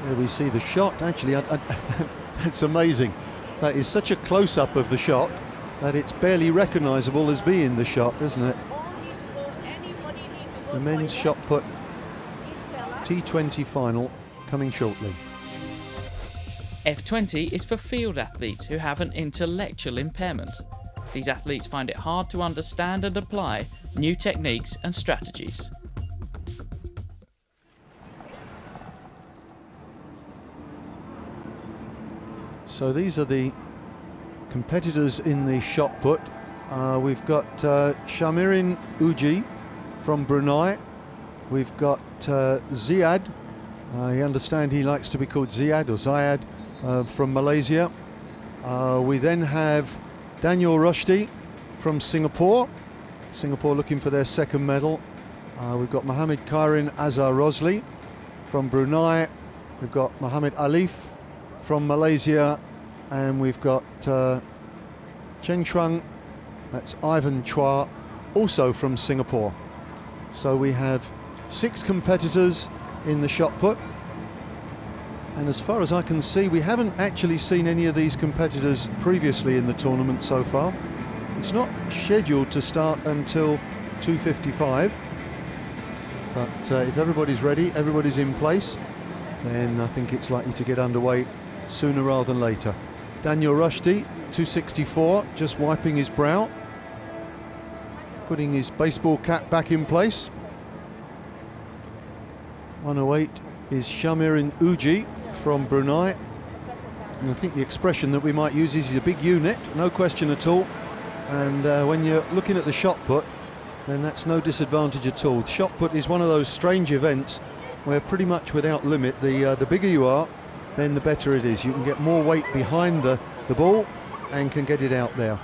There we see the shot. Actually, that's amazing. That is such a close-up of the shot that it's barely recognisable as being the shot, isn't it? The men's shot put T20 final coming shortly. F20 is for field athletes who have an intellectual impairment. These athletes find it hard to understand and apply new techniques and strategies. So these are the competitors in the shot put. We've got Shamirin Uji from Brunei. We've got Ziad. I understand he likes to be called Ziad or Zayad from Malaysia. We then have Daniel Rushdie from Singapore. Singapore looking for their second medal. We've got Mohammed Khairin Azhar Rosli from Brunei. We've got Mohammed Alif from Malaysia, and we've got Cheng Shuang, that's Ivan Chua, also from Singapore. So we have 6 competitors in the shot put, and as far as I can see, we haven't actually seen any of these competitors previously in the tournament so far. It's not scheduled to start until 2:55, but if everybody's ready, everybody's in place, then I think it's likely to get underway sooner rather than later. Daniel Rushdie, 264, just wiping his brow, putting his baseball cap back in place. 108 is Shamirin Uji from Brunei. And I think the expression that we might use is he's a big unit, no question at all. And when you're looking at the shot put, then that's no disadvantage at all. The shot put is one of those strange events where pretty much without limit, the bigger you are, then the better it is. You can get more weight behind the ball and can get it out there.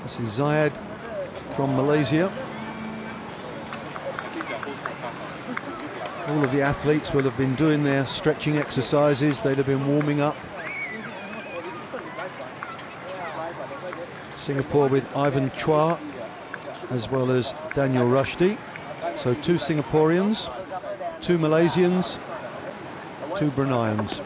This is Zayad from Malaysia. All of the athletes will have been doing their stretching exercises. They'd have been warming up. Singapore with Ivan Chua as well as Daniel Rushdie. So 2 Singaporeans, 2 Malaysians, 2 Bruneians.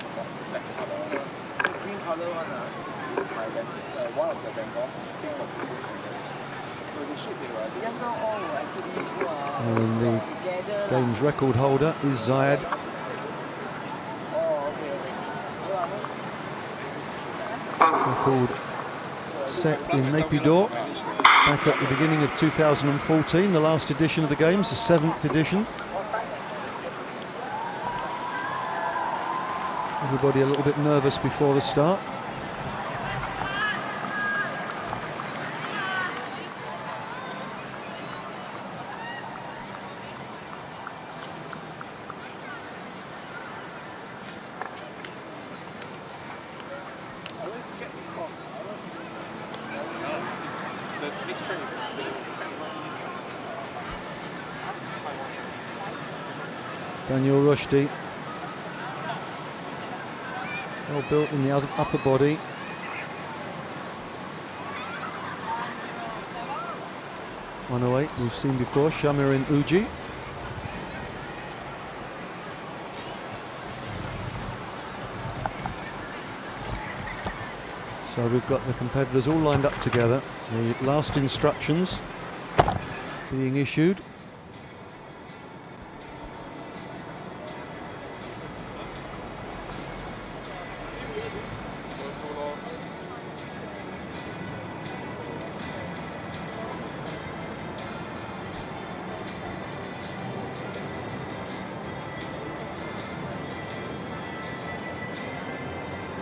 And the game's record holder is Zayad. Record set in Naypyidaw back at the beginning of 2014, the last edition of the games, the 7th edition. Everybody a little bit nervous before the start. Daniel Rushdie, well built in the upper body. .108 we've seen before. Shamirin Uji. So we've got the competitors all lined up together. The last instructions being issued.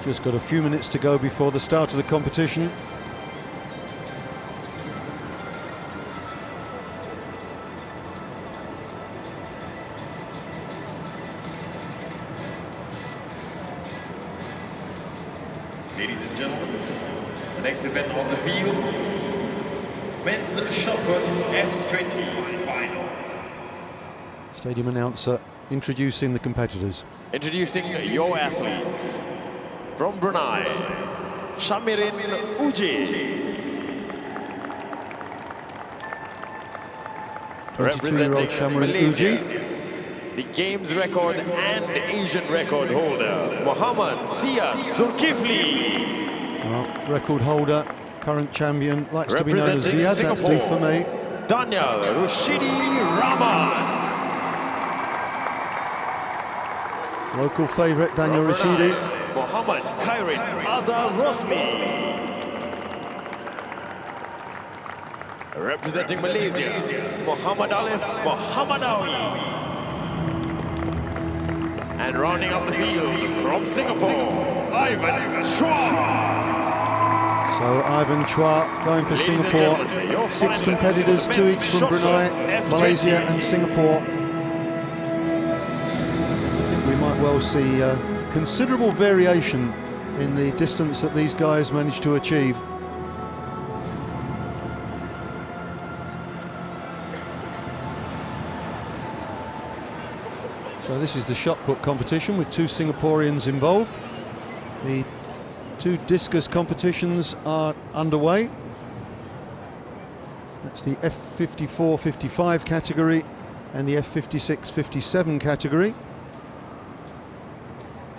Just got a few minutes to go before the start of the competition. Ladies and gentlemen, the next event on the field, men's shot put F20 final. Stadium announcer introducing the competitors. Introducing your athletes. From Brunei, Shamirin Uji. 22-year-old Shamarin Uji. The games record and Asian record holder, Muhammad Ziad Zulkifli. Well, record holder, current champion, likes to be known as Ziad, that's big for me. Daniel Rushidi Rahman. Local favourite, Daniel Rushidi. Muhammad Khairin Azhar Rosli. Representing Malaysia, Muhammad Alif Muhammadawi. And rounding up the field from Singapore, Ivan Chua. So Ivan Chua going for Singapore. 6 competitors, 2 each from Brunei, Malaysia and Singapore. I think we might well see considerable variation in the distance that these guys managed to achieve. So this is the shot put competition with 2 Singaporeans involved. The 2 discus competitions are underway. That's the F54-55 category and the F56-57 category.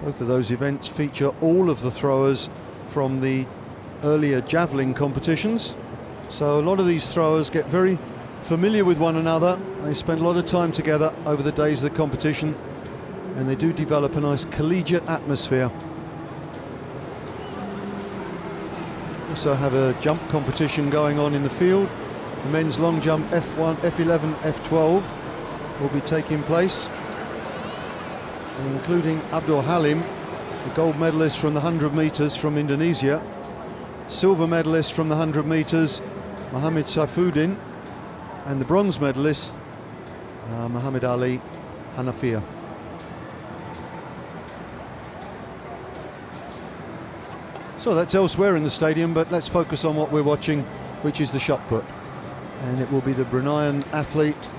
Both of those events feature all of the throwers from the earlier javelin competitions. So a lot of these throwers get very familiar with one another. They spend a lot of time together over the days of the competition, and they do develop a nice collegiate atmosphere. Also have a jump competition going on in the field. The men's long jump F1, F11, F12 will be taking place, including Abdul Halim, the gold medalist from the 100 metres from Indonesia, silver medalist from the 100 metres, Mohammed Saifuddin, and the bronze medalist, Muhammad Ali Hanafiya. So that's elsewhere in the stadium, but let's focus on what we're watching, which is the shot put. And it will be the Bruneian athlete,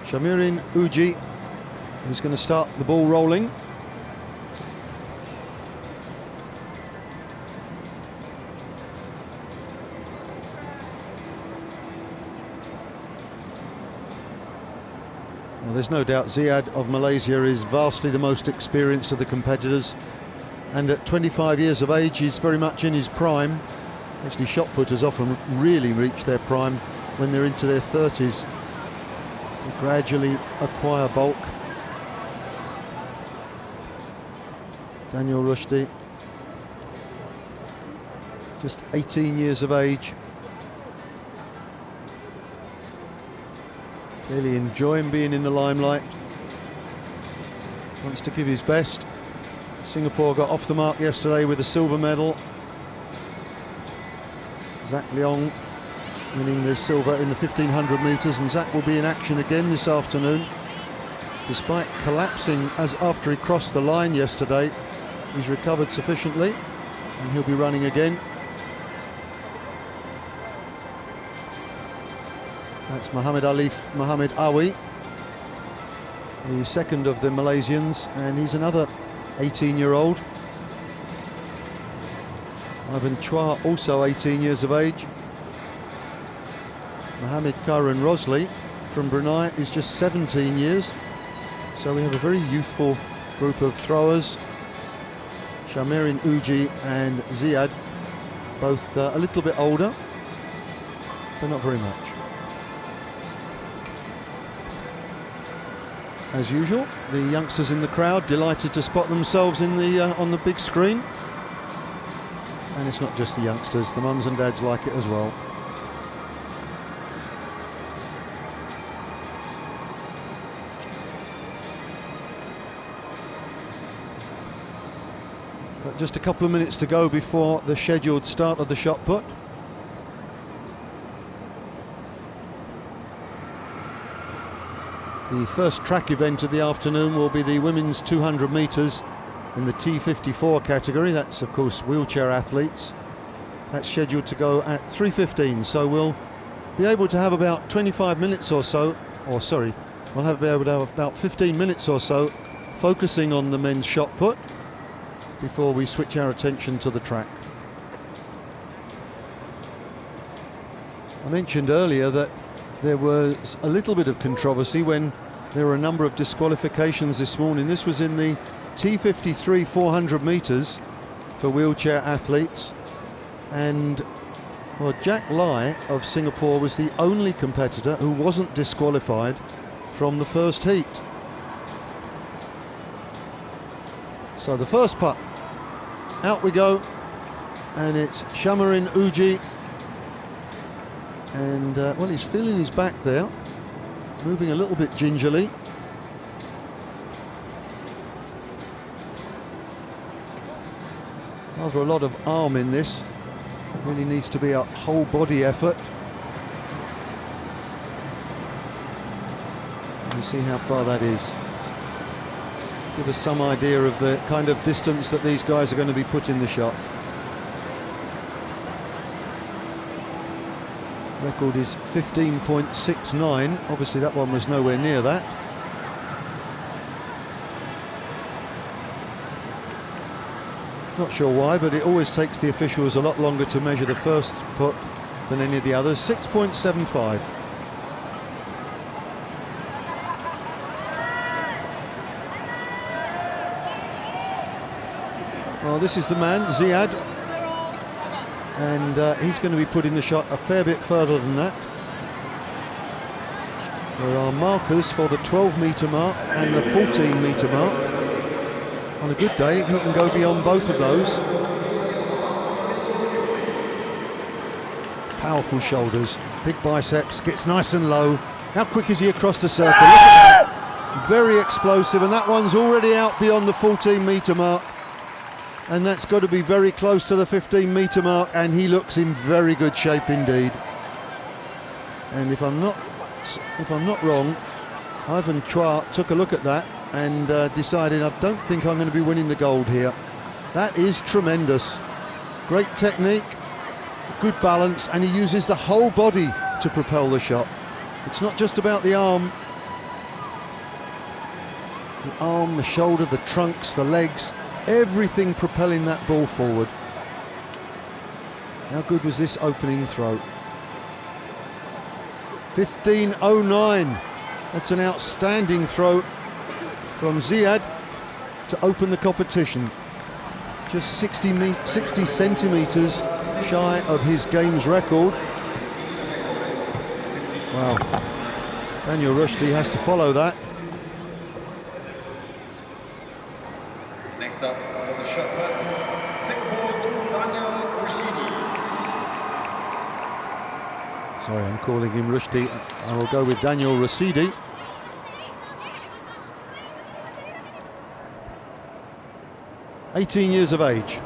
Shamirin Uji, who's going to start the ball rolling. Well, there's no doubt Ziad of Malaysia is vastly the most experienced of the competitors, and at 25 years of age he's very much in his prime. Actually, shot putters often really reach their prime when they're into their 30s. They gradually acquire bulk. Daniel Rushdie, just 18 years of age. Clearly enjoying being in the limelight. Wants to give his best. Singapore got off the mark yesterday with a silver medal. Zach Leong winning the silver in the 1500 metres, and Zach will be in action again this afternoon. Despite collapsing after he crossed the line yesterday, he's recovered sufficiently and he'll be running again. That's Muhammad Awi, the second of the Malaysians, and he's another 18-year-old. Ivan Chua, also 18 years of age. Mohammed Khairin Rosli from Brunei is just 17 years. So we have a very youthful group of throwers. Shamirin Uji and Ziad, both a little bit older, but not very much. As usual, the youngsters in the crowd delighted to spot themselves in the on the big screen. And it's not just the youngsters, the mums and dads like it as well. Got just a couple of minutes to go before the scheduled start of the shot put. The first track event of the afternoon will be the women's 200 metres in the T54 category. That's of course wheelchair athletes. That's scheduled to go at 3:15, so we'll be able to have about 25 minutes or so, or sorry, we'll be able to have about 15 minutes or so focusing on the men's shot put before we switch our attention to the track. I mentioned earlier that there was a little bit of controversy when there were a number of disqualifications this morning. This was in the T53 400 metres for wheelchair athletes, and well, Jack Lai of Singapore was the only competitor who wasn't disqualified from the first heat. So the first putt, out we go, and it's Shamarin Uji, and well, he's feeling his back there, moving a little bit gingerly. Rather a lot of arm in this, really needs to be a whole body effort. Let me see how far that is. Give us some idea of the kind of distance that these guys are going to be putting the shot. Record is 15.69. Obviously that one was nowhere near that. Not sure why, but it always takes the officials a lot longer to measure the first putt than any of the others. 6.75. Well, this is the man, Ziad, and he's going to be putting the shot a fair bit further than that. There are markers for the 12-metre mark and the 14-metre mark. On a good day, he can go beyond both of those. Powerful shoulders, big biceps, gets nice and low. How quick is he across the circle? Look at that. Very explosive, and that one's already out beyond the 14-metre mark. And that's got to be very close to the 15-metre mark, and he looks in very good shape indeed. And if I'm not wrong, Ivan Chua took a look at that and decided, I don't think I'm going to be winning the gold here. That is tremendous. Great technique, good balance, and he uses the whole body to propel the shot. It's not just about the arm. The arm, the shoulder, the trunks, the legs, everything propelling that ball forward. How good was this opening throw? 15.09. That's an outstanding throw from Ziad to open the competition. Just 60 centimetres shy of his games record. Wow. Daniel Rushdie has to follow that. Next up for the shot put, Singapore's Daniel Rashidi. Sorry, I'm calling him Rushdie. I will go with Daniel Rashidi. (18 years of age.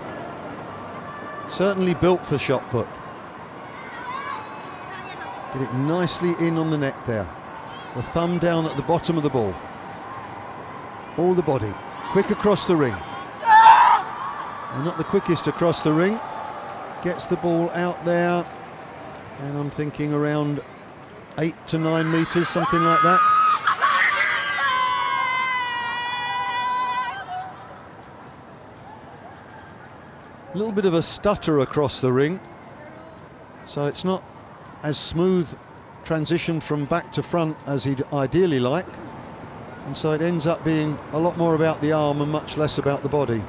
Certainly built for shot put. Get it nicely in on the neck there. The thumb down at the bottom of the ball. All the body. Quick across the ring. And not the quickest across the ring. Gets the ball out there. And I'm thinking around 8 to 9 metres, something like that. A little bit of a stutter across the ring, so it's not as smooth transition from back to front as he'd ideally like, and so it ends up being a lot more about the arm and much less about the body.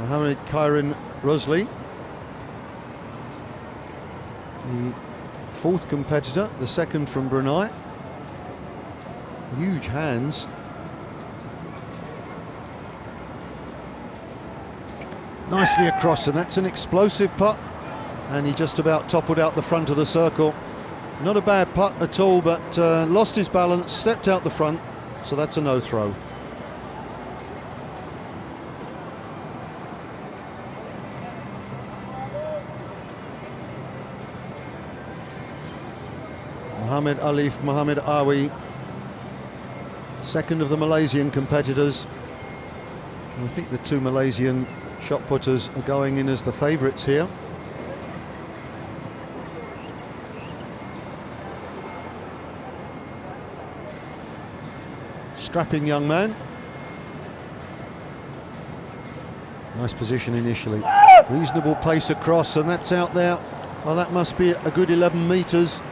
Mohamed Khairin Rosli, the fourth competitor, the second from Brunei. Huge hands. Nicely across, and that's an explosive putt, and he just about toppled out the front of the circle. Not a bad putt at all, but lost his balance, stepped out the front, so that's a no throw. Muhammad Alif Muhammad Awi, second of the Malaysian competitors. And I think the two Malaysian shot putters are going in as the favourites here. Strapping young man. Nice position initially. Reasonable pace across, and that's out there Well, that must be a good 11 metres.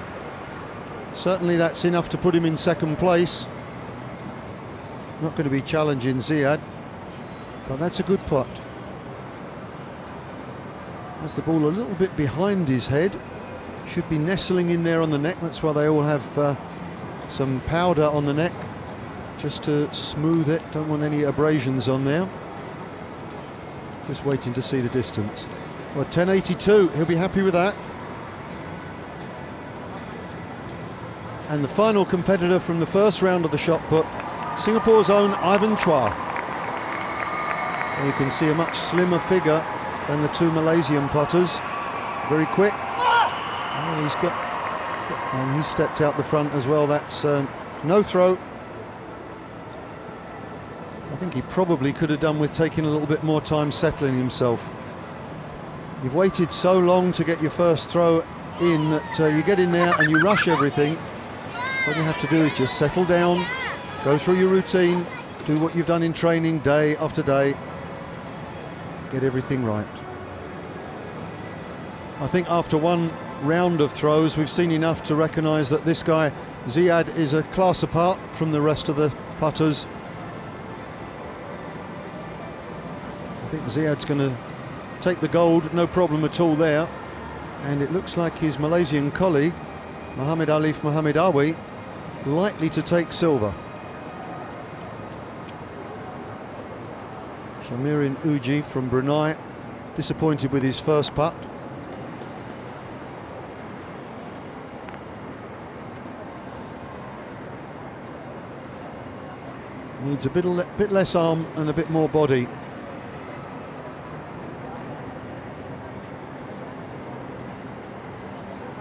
Certainly that's enough to put him in second place. Not going to be challenging Ziad, but that's a good putt. Has the ball a little bit behind his head. Should be nestling in there on the neck. That's why they all have some powder on the neck, just to smooth it. Don't want any abrasions on there. Just waiting to see the distance. Well, 10.82, he'll be happy with that. And the final competitor from the first round of the shot put, Singapore's own Ivan Chua. And you can see a much slimmer figure than the two Malaysian putters. Very quick. And he stepped out the front as well. That's no throw. I think he probably could have done with taking a little bit more time settling himself. You've waited so long to get your first throw in that you get in there and you rush everything. What you have to do is just settle down, go through your routine, do what you've done in training day after day, get everything right. I think after one round of throws we've seen enough to recognise that this guy Ziad is a class apart from the rest of the putters. I think Ziad's going to take the gold, no problem at all there, and it looks like his Malaysian colleague Muhammad Alif Muhammad Awi likely to take silver. Shamirin Uji from Brunei disappointed with his first putt. Needs a bit less arm and a bit more body.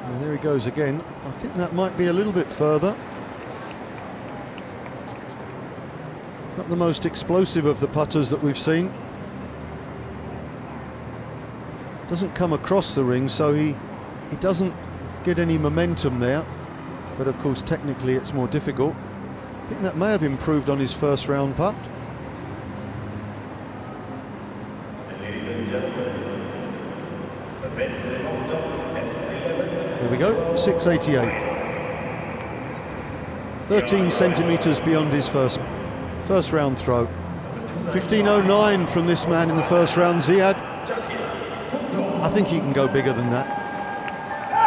And there he goes again. I think that might be a little bit further. Not the most explosive of the putters that we've seen. Doesn't come across the ring, so he doesn't get any momentum there. But of course, technically it's more difficult. I think that may have improved on his first round putt. Here we go, 688. 13 centimetres beyond his first round throw. 15.09 from this man in the first round, Ziad. I think he can go bigger than that.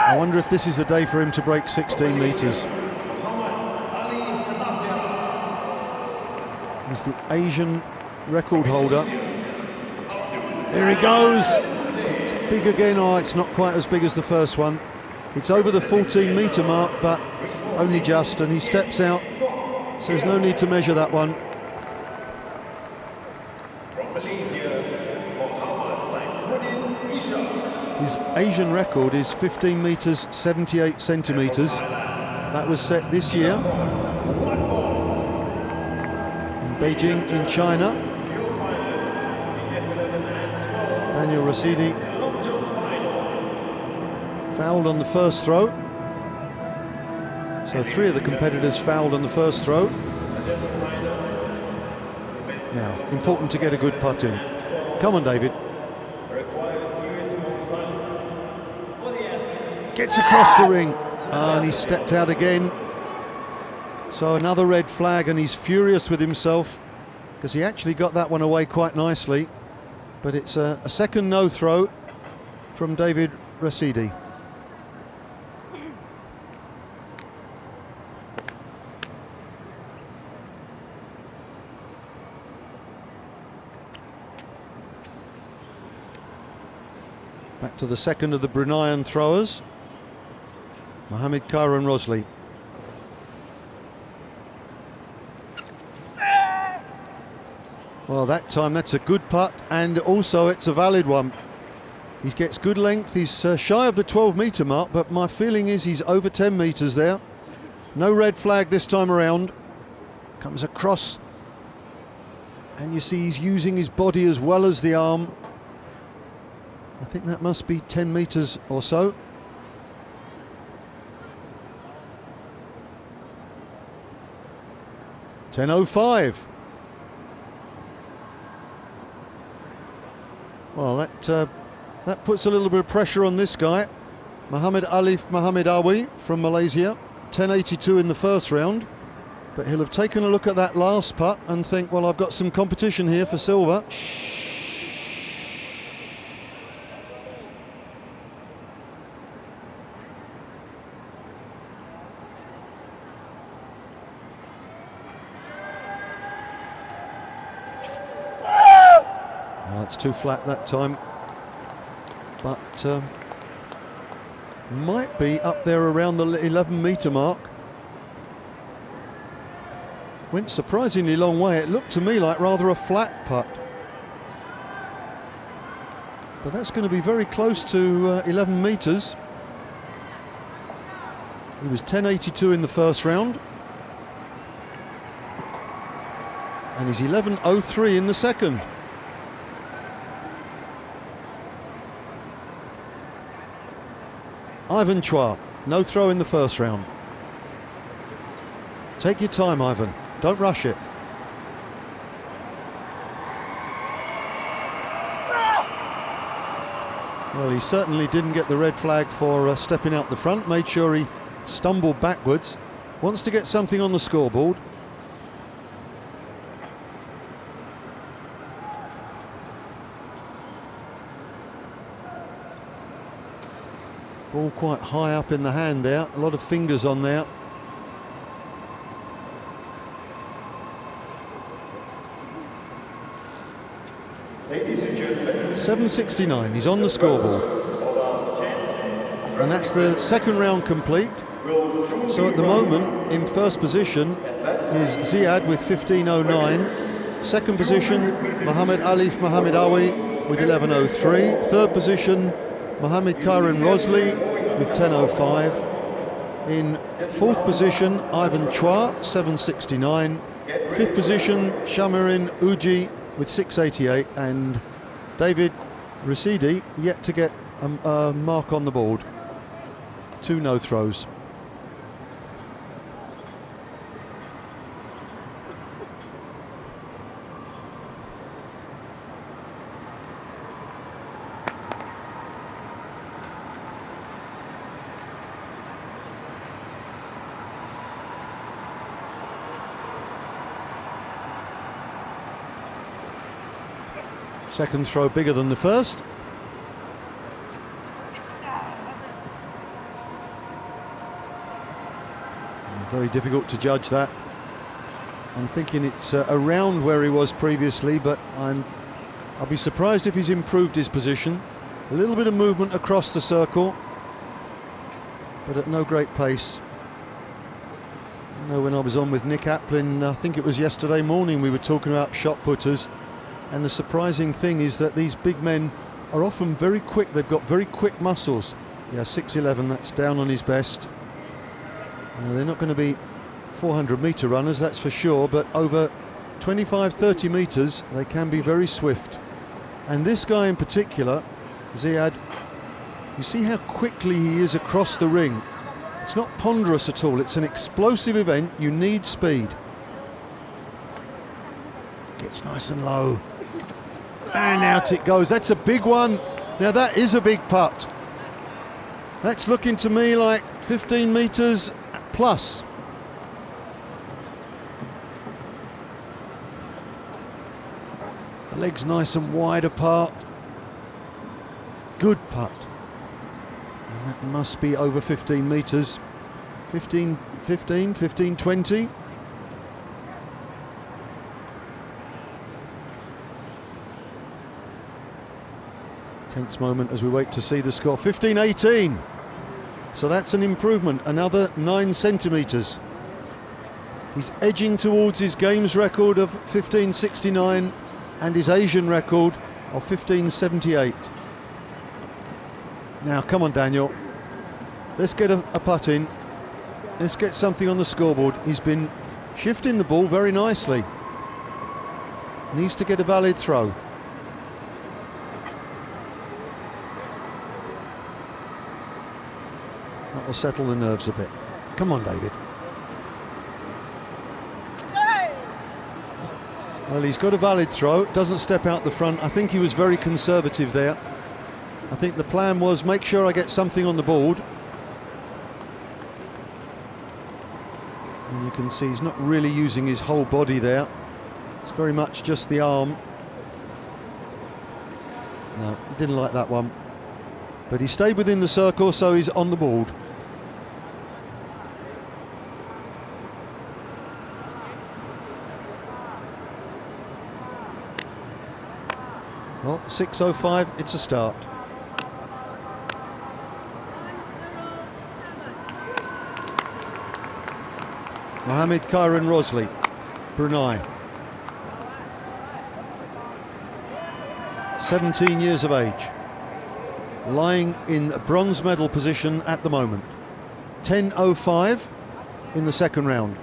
I wonder if this is the day for him to break 16 metres. He's the Asian record holder. There he goes. It's big again. Oh, it's not quite as big as the first one. It's over the 14-metre mark, but only just, and he steps out. So there's no need to measure that one. His Asian record is 15 metres 78 centimetres. That was set this year in Beijing in China. Daniel Rashidi fouled on the first throw. So 3 of the competitors fouled on the first throw. Now, important to get a good putt in. Come on, David. Gets across the ring, and he stepped out again. So another red flag, and he's furious with himself because he actually got that one away quite nicely. But it's a second no throw from David Rashidi. Back to the second of the Bruneian throwers, Mohammed Kairon Rosley. Well, that time that's a good putt, and also it's a valid one. He gets good length. He's shy of the 12-metre mark, but my feeling is he's over 10 metres there. No red flag this time around. Comes across, and you see he's using his body as well as the arm. I think that must be 10 metres or so. .10.05. Well, that puts a little bit of pressure on this guy. Muhammad Alif Muhammad Awi from Malaysia, 10.82 in the first round. But he'll have taken a look at that last putt and think, well, I've got some competition here for silver. That's too flat that time, but might be up there around the 11-metre mark. Went surprisingly long way. It looked to me like rather a flat putt, but that's going to be very close to 11 metres. He was 10.82 in the first round, and he's 11.03 in the second. Ivan Chua, no throw in the first round. Take your time, Ivan. Don't rush it. Well, he certainly didn't get the red flag for stepping out the front. Made sure he stumbled backwards. Wants to get something on the scoreboard. Ball quite high up in the hand there, a lot of fingers on there. Ladies and gentlemen, 7.69, he's on the scoreboard. And that's the second round complete. So at the moment, in first position is Ziad with 15.09. Second position, Muhammad Alif Muhammad Awi with 11.03. Third position, Mohammed Kairan Rosley with 10.05. In fourth position, Ivan Chua, 7.69. Fifth position, Shamirin Uji with 6.88. And David Rasidi yet to get a mark on the board. 2 no throws. Second throw bigger than the first. Very difficult to judge that. I'm thinking it's around where he was previously, but I'll be surprised if he's improved his position. A little bit of movement across the circle, but at no great pace. I know when I was on with Nick Applin, I think it was yesterday morning, we were talking about shot putters. And the surprising thing is that these big men are often very quick. They've got very quick muscles. Yeah, 6.11, that's down on his best. They're not going to be 400-metre runners, that's for sure, but over 25-30 metres, they can be very swift. And this guy in particular, Ziad, you see how quickly he is across the ring. It's not ponderous at all. It's an explosive event. You need speed. Gets nice and low. And out it goes. That's a big one. Now that is a big putt. That's looking to me like 15 metres plus. The legs nice and wide apart. Good putt. And that must be over 15 metres. 15, 20. Tense moment as we wait to see the score. 15.18. So that's an improvement, another 9 centimetres. He's edging towards his games record of 15.69 and his Asian record of 15.78. Now, come on, Daniel. Let's get a putt in. Let's get something on the scoreboard. He's been shifting the ball very nicely. Needs to get a valid throw. That will settle the nerves a bit. Come on, David. Well, he's got a valid throw. Doesn't step out the front. I think he was very conservative there. I think the plan was make sure I get something on the board. And you can see he's not really using his whole body there. It's very much just the arm. No, he didn't like that one. But he stayed within the circle, so he's on the board. Well, 6:05, it's a start. Mohammed Kairon Rosley, Brunei. 17 years of age. Lying in a bronze medal position at the moment. 10:05 in the second round.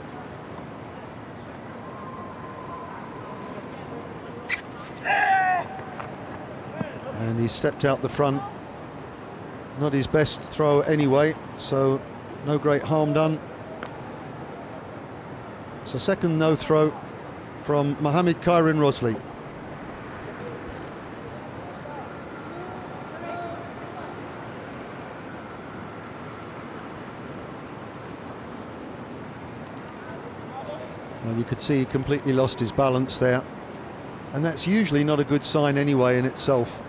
And he stepped out the front. Not his best throw anyway, so no great harm done. It's a second no throw from Mohammed Kairon Rosley. Well, you could see he completely lost his balance there, and that's usually not a good sign anyway in itself.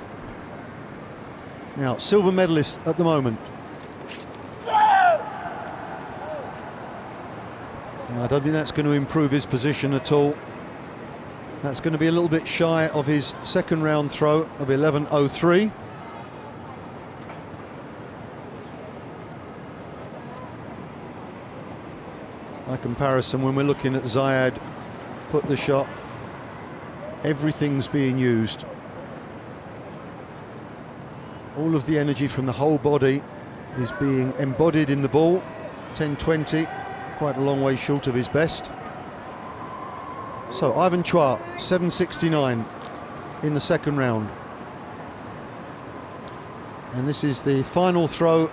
Now, silver medalist at the moment. I don't think that's going to improve his position at all. That's going to be a little bit shy of his second round throw of 11:03. By comparison, when we're looking at Zayed put the shot, everything's being used. All of the energy from the whole body is being embodied in the ball. 10:20, quite a long way short of his best. So Ivan Chua, 7:69 in the second round. And this is the final throw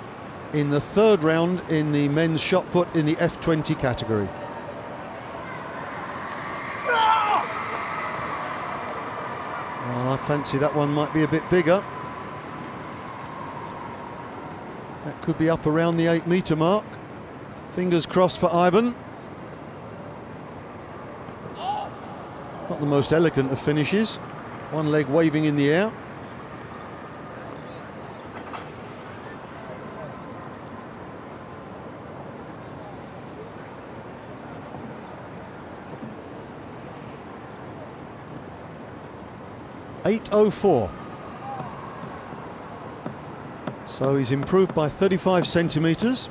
in the third round in the men's shot put in the F20 category. Well, I fancy that one might be a bit bigger. That could be up around the 8-metre mark. Fingers crossed for Ivan. Not the most elegant of finishes. One leg waving in the air. .804. So he's improved by 35 centimetres.